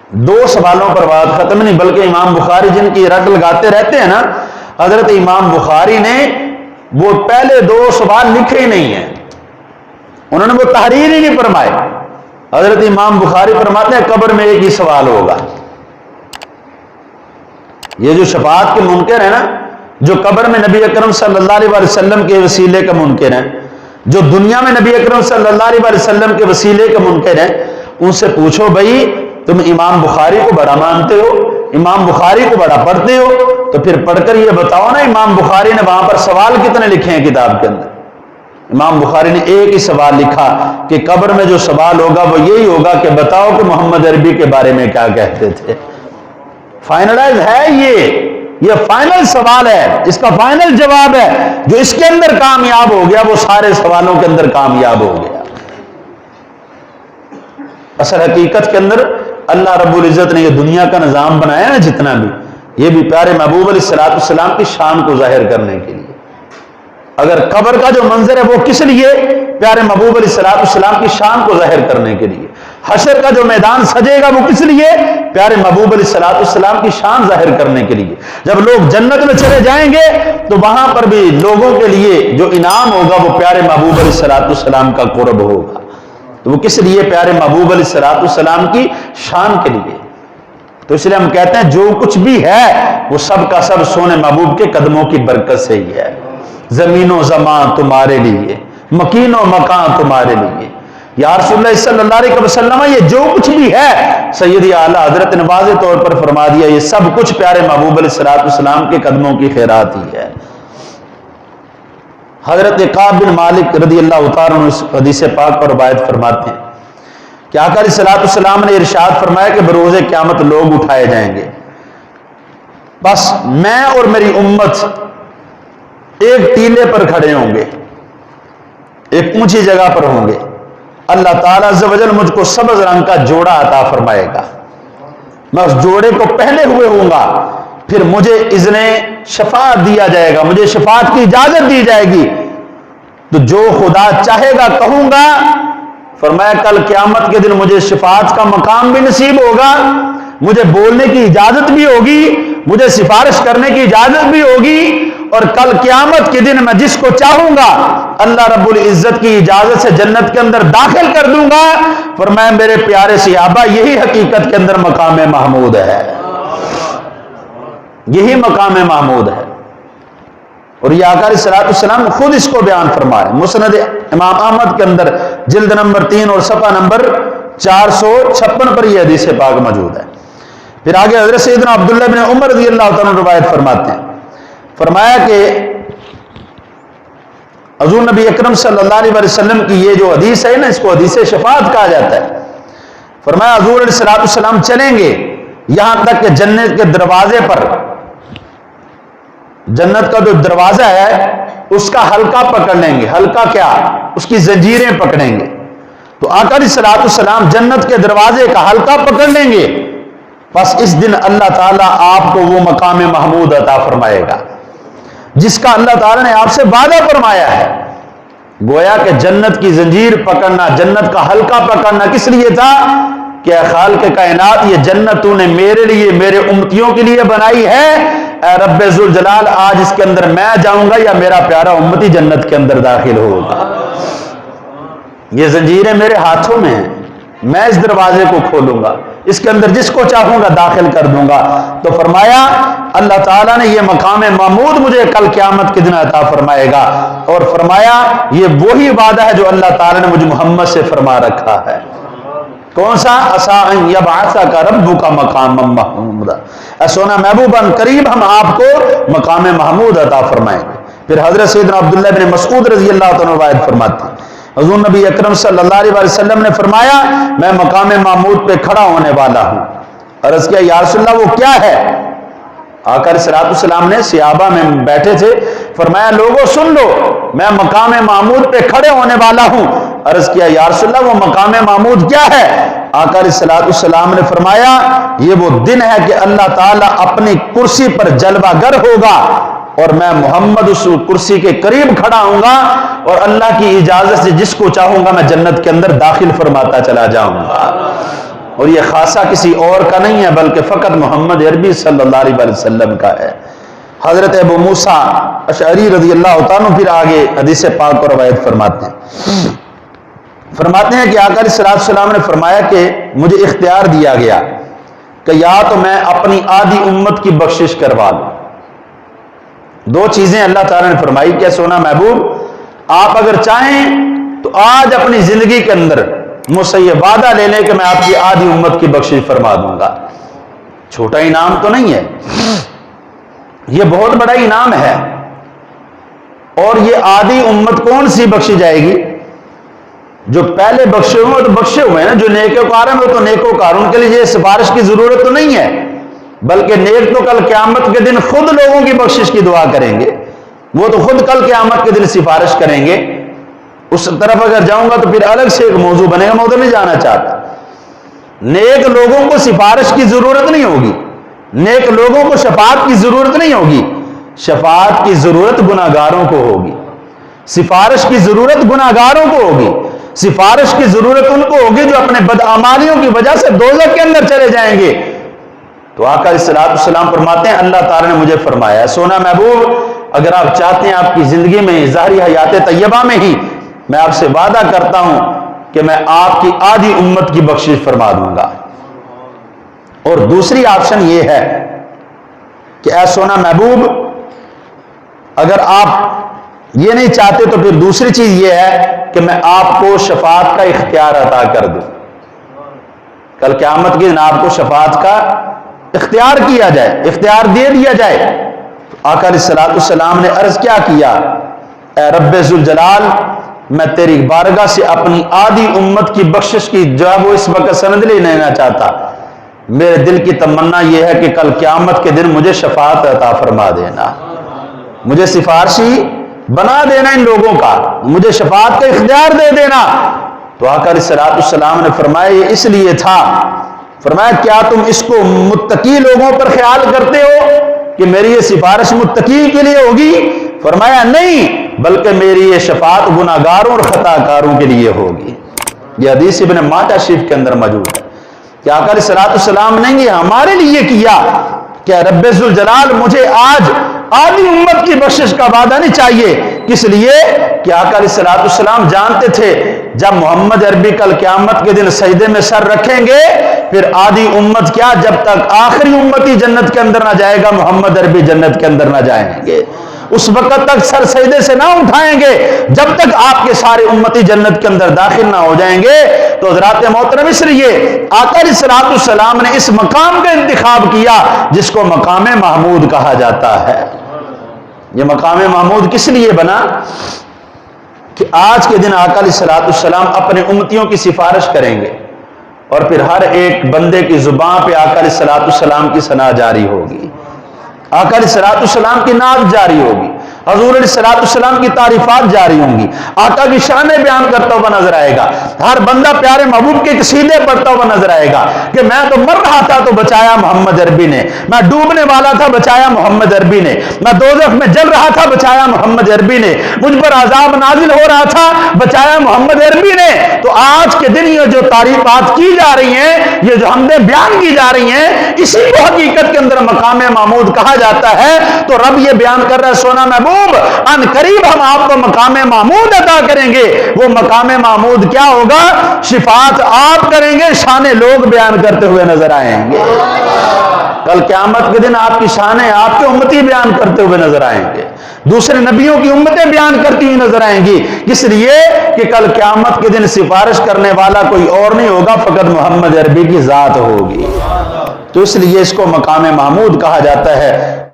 دو سوالوں پر بات ختم نہیں، بلکہ امام بخاری جن کی رٹ لگاتے رہتے ہیں نا، حضرت امام بخاری نے وہ پہلے دو سوال لکھے ہی نہیں ہیں، انہوں نے وہ تحریر ہی نہیں فرمائے۔ حضرت امام بخاری فرماتے ہیں قبر میں ایک ہی سوال ہوگا۔ یہ جو شفاعت کے منکر ہیں نا، جو قبر میں نبی اکرم صلی اللہ علیہ وسلم کے وسیلے کا منکر ہیں، جو دنیا میں نبی اکرم صلی اللہ علیہ وسلم کے وسیلے کا منکر ہیں، ان سے پوچھو بھائی تم امام بخاری کو بڑا مانتے ہو، امام بخاری کو بڑا پڑھتے ہو، تو پھر پڑھ کر یہ بتاؤ نا امام بخاری نے وہاں پر سوال کتنے لکھے ہیں کتاب کے اندر؟ امام بخاری نے ایک ہی سوال لکھا کہ قبر میں جو سوال ہوگا وہ یہی ہوگا کہ بتاؤ کہ محمد عربی کے بارے میں کیا کہتے تھے۔ فائنلائز ہے یہ فائنل سوال ہے، اس کا فائنل جواب ہے۔ جو اس کے اندر کامیاب ہو گیا وہ سارے سوالوں کے اندر کامیاب ہو گیا۔ اصل حقیقت کے اندر اللہ رب العزت نے یہ دنیا کا نظام بنایا نا جتنا بھی، یہ بھی پیارے محبوب علیہ الصلوۃ والسلام کی شان کو ظاہر کرنے کے لیے۔ اگر قبر کا جو منظر ہے وہ کس لیے؟ پیارے محبوب علیہ الصلوۃ والسلام کی شان کو ظاہر کرنے کے لیے۔ حشر کا جو میدان سجے گا وہ کس لیے؟ پیارے محبوب علیہ الصلوۃ والسلام کی شان ظاہر کرنے کے لیے۔ جب لوگ جنت میں چلے جائیں گے تو وہاں پر بھی لوگوں کے لیے جو انعام ہوگا وہ پیارے محبوب علیہ الصلوۃ والسلام کا قرب ہوگا۔ تو وہ کس لیے؟ پیارے محبوب علیہ الصلوۃ والسلام کی شان کے لیے۔ تو اس لیے ہم کہتے ہیں جو کچھ بھی ہے وہ سب کا سب سونے محبوب کے قدموں کی برکت سے ہی ہے۔ زمین و زمان تمہارے لیے، مکین و مکان تمہارے لیے، یا رسول اللہ صلی اللہ علیہ وسلم یہ جو کچھ بھی ہے، سیدی اعلیٰ حضرت نے واضح طور پر فرما دیا یہ سب کچھ پیارے محبوب علیہ الصلوۃ والسلام کے قدموں کی خیرات ہی ہے۔ حضرت کعب بن مالک رضی اللہ تعالیٰ عنہ اس حدیث پاک پر روایت فرماتے ہیں کہ آقا علیہ الصلوۃ والسلام نے ارشاد فرمایا کہ بروز قیامت لوگ اٹھائے جائیں گے، بس میں اور میری امت ایک ٹیلے پر کھڑے ہوں گے، ایک اونچی جگہ پر ہوں گے، اللہ تعالیٰ عز و جل مجھ کو سبز رنگ کا جوڑا عطا فرمائے گا، میں اس جوڑے کو پہنے ہوئے ہوں گا، پھر مجھے اذن شفاعت دیا جائے گا، مجھے شفاعت کی اجازت دی جائے گی، تو جو خدا چاہے گا کہوں گا۔ فرمایا کل قیامت کے دن مجھے شفاعت کا مقام بھی نصیب ہوگا، مجھے بولنے کی اجازت بھی ہوگی، مجھے سفارش کرنے کی اجازت بھی ہوگی، اور کل قیامت کے دن میں جس کو چاہوں گا اللہ رب العزت کی اجازت سے جنت کے اندر داخل کر دوں گا۔ فرمایا میرے پیارے صحابہ یہی حقیقت کے اندر مقام محمود ہے، یہی مقام محمود ہے۔ اور یہ آقا علیہ الصلوۃ والسلام خود اس کو بیان فرمائے، مسند امام احمد کے اندر جلد نمبر 3 اور صفحہ نمبر 456 پر یہ حدیث پاک موجود ہے۔ پھر آگے حضرت سیدنا عبداللہ بن عمر رضی اللہ تعالیٰ عنہ روایت فرماتے ہیں، فرمایا کہ حضور نبی اکرم صلی اللہ علیہ وسلم کی یہ جو حدیث ہے نا، اس کو حدیث شفاعت کہا جاتا ہے۔ فرمایا حضور علیہ الصلوۃ والسلام چلیں گے یہاں تک کہ جنت کے دروازے پر، جنت کا جو دروازہ ہے اس کا حلقہ پکڑ لیں گے۔ حلقہ کیا؟ اس کی زنجیریں پکڑیں گے۔ تو آقا علیہ الصلوۃ والسلام جنت کے دروازے کا حلقہ پکڑ لیں گے، بس اس دن اللہ تعالیٰ آپ کو وہ مقام محمود عطا فرمائے گا جس کا اللہ تعالیٰ نے آپ سے وعدہ فرمایا ہے۔ گویا کہ جنت کی زنجیر پکڑنا، جنت کا حلقہ پکڑنا کس لیے تھا؟ کہ اے خالق کائنات یہ جنت تو نے میرے لیے، میرے امتیوں کے لیے بنائی ہے، اے رب ذوالجلال آج اس کے اندر میں جاؤں گا یا میرا پیارا امتی جنت کے اندر داخل ہوگا۔ یہ زنجیریں میرے ہاتھوں میں ہیں، میں اس دروازے کو کھولوں گا، اس کے اندر جس کو چاہوں گا داخل کر دوں گا۔ تو فرمایا اللہ تعالیٰ نے یہ مقام محمود مجھے کل قیامت کے دن عطا فرمائے گا، اور فرمایا یہ وہی وعدہ ہے جو اللہ تعالیٰ نے مجھے محمد سے فرما رکھا ہے۔ کون سا؟ عسیٰ ان یبعثک ربک مقاما محمودا، اے سونا محبوب ان قریب ہم آپ کو مقام محمود عطا فرمائیں گے۔ پھر حضرت سیدنا عبداللہ بن مسعود رضی اللہ عنہ روایت فرماتے ہیں حضور نبی اکرم صلی اللہ علیہ وسلم نے فرمایا میں مقام محمود پہ کھڑا ہونے والا ہوں۔ عرض کیا یا رسول اللہ وہ کیا ہے؟ آقا علیہ الصلوۃ والسلام نے صحابہ میں بیٹھے تھے، فرمایا لوگوں سن لو میں مقام محمود پہ کھڑے ہونے والا ہوں۔ عرض کیا یا رسول اللہ وہ مقام محمود کیا ہے؟ آقا علیہ الصلوۃ والسلام نے فرمایا یہ وہ دن ہے کہ اللہ تعالیٰ اپنی کرسی پر جلوہ گر ہوگا اور میں محمد اس کرسی کے قریب کھڑا ہوں گا، اور اللہ کی اجازت سے جس کو چاہوں گا میں جنت کے اندر داخل فرماتا چلا جاؤں گا۔ اور یہ خاصہ کسی اور کا نہیں ہے بلکہ فقط محمد عربی صلی اللہ علیہ وسلم کا ہے۔ حضرت ابو موسیٰ اشعری رضی اللہ تعالیٰ پھر آگے حدیث پاک کو روایت فرماتے ہیں کہ آقا علیہ السلام نے فرمایا کہ مجھے اختیار دیا گیا کہ یا تو میں اپنی آدھی امت کی بخشش کروا لوں۔ دو چیزیں اللہ تعالیٰ نے فرمائی کہ سونا محبوب آپ اگر چاہیں تو آج اپنی زندگی کے اندر مجھ سے یہ وعدہ لے لیں کہ میں آپ کی آدھی امت کی بخشش فرما دوں گا۔ چھوٹا انعام تو نہیں ہے، یہ بہت بڑا انعام ہے۔ اور یہ آدھی امت کون سی بخشی جائے گی؟ جو پہلے بخشے ہوئے تو بخشے ہوئے ہیں نا، جو نیکوکار ہیں وہ تو نیکوکار، ان کے لیے یہ سفارش کی ضرورت تو نہیں ہے، بلکہ نیک تو کل قیامت کے دن خود لوگوں کی بخشش کی دعا کریں گے، وہ تو خود کل قیامت کے دن سفارش کریں گے۔ اس طرف اگر جاؤں گا تو پھر الگ سے ایک موضوع بنے گا، میں ادھر نہیں جانا چاہتا۔ نیک لوگوں کو سفارش کی ضرورت نہیں ہوگی، نیک لوگوں کو شفاعت کی ضرورت نہیں ہوگی، شفاعت کی ضرورت گناہگاروں کو ہوگی، سفارش کی ضرورت گناہگاروں کو ہوگی، سفارش کی ضرورت ان کو ہوگی جو اپنے بدعمالیوں کی وجہ سے دوزخ کے اندر چلے جائیں گے۔ تو آقا علیہ السلام فرماتے ہیں اللہ تعالیٰ نے مجھے فرمایا ہے سونا محبوب اگر آپ چاہتے ہیں آپ کی زندگی میں ظاہری حیات طیبہ میں ہی میں آپ سے وعدہ کرتا ہوں کہ میں آپ کی آدھی امت کی بخشش فرما دوں گا۔ اور دوسری آپشن یہ ہے کہ اے سونا محبوب اگر آپ یہ نہیں چاہتے تو پھر دوسری چیز یہ ہے کہ میں آپ کو شفاعت کا اختیار عطا کر دوں۔ کل قیامت کے دن آپ کو شفاعت کا اختیار کیا جائے، اختیار دے دیا جائے۔ تو آقا علیہ السلام نے عرض کیا کیا؟ اے رب ذوالجلال میں تیری بارگاہ سے اپنی آدھی امت کی بخشش کی جو ہے وہ اس وقت سند لینا چاہتا، میرے دل کی تمنا یہ ہے کہ کل قیامت کے دن مجھے شفاعت عطا فرما دینا، مجھے سفارشی بنا دینا ان لوگوں کا، مجھے شفاعت کا اختیار دے دینا۔ تو آقا علیہ السلام نے فرمایا یہ اس لیے تھا، فرمایا کیا تم اس کو متقی لوگوں پر خیال کرتے ہو کہ میری یہ سفارش متقی کے لیے ہوگی؟ فرمایا نہیں، بلکہ میری یہ شفاعت گناہگاروں اور خطا کاروں کے لیے ہوگی۔ یہ حدیث ابن ماجہ شریف کے اندر موجود ہے کہ آقا علیہ السلام نے یہ ہمارے لیے کیا کہ رب ذوالجلال مجھے آج آدھی امت کی بخشش کا وعدہ نہیں چاہیے، کس لیے کہ آقا علیہ السلام جانتے تھے جب محمد عربی کل قیامت کے دن سجدے میں سر رکھیں گے پھر آدھی امت کیا جب تک آخری امتی جنت کے اندر نہ جائے گا محمد عربی جنت کے اندر نہ جائیں گے، اس وقت تک سر سجدے سے نہ اٹھائیں گے جب تک آپ کے سارے امتی جنت کے اندر داخل نہ ہو جائیں گے۔ تو حضرات محترم اس لیے آقا علیہ السلام نے اس مقام کا انتخاب کیا جس کو مقام محمود کہا جاتا ہے۔ یہ مقام محمود کس لیے بنا کہ آج کے دن آقا علیہ السلام اپنے امتیوں کی سفارش کریں گے اور پھر ہر ایک بندے کی زبان پہ آقا علیہ السلام کی ثنا جاری ہوگی، آقا علیہ السلام کی نعت جاری ہوگی، حضور علیہ السلام کی تعریفات جاری ہوں گی، آقا کی شانیں بیان کرتا ہوا نظر آئے گا، ہر بندہ پیارے محبوب کے قصیدے پڑھتا ہوا نظر آئے گا کہ میں تو مر رہا تھا تو بچایا محمد عربی نے، میں ڈوبنے والا تھا بچایا محمد عربی نے، میں دوزخ میں جل رہا تھا بچایا محمد عربی نے، مجھ پر عذاب نازل ہو رہا تھا بچایا محمد عربی نے۔ تو آج کے دن یہ جو تعریفات کی جا رہی ہیں، یہ جو حمدیں بیان کی جا رہی ہیں، اسی کو حقیقت کے اندر مقام محمود کہا جاتا ہے۔ تو رب یہ بیان کر رہا ہے سونا محبوب ان قریب ہم آپ کو مقام محمود عطا کریں گے۔ وہ مقام محمود کیا ہوگا؟ شفاعت آپ کریں گے، شان لوگ بیان کرتے ہوئے نظر آئیں گے۔ کل قیامت کے دن آپ کی شانیں آپ کے امتی بیان کرتے ہوئے نظر آئیں گے، دوسرے نبیوں کی امتیں بیان کرتی ہوئی نظر آئیں گی، اس لیے کہ کل قیامت کے دن سفارش کرنے والا کوئی اور نہیں ہوگا، فقط محمد عربی کی ذات ہوگی۔ تو اس لیے اس کو مقام محمود کہا جاتا ہے۔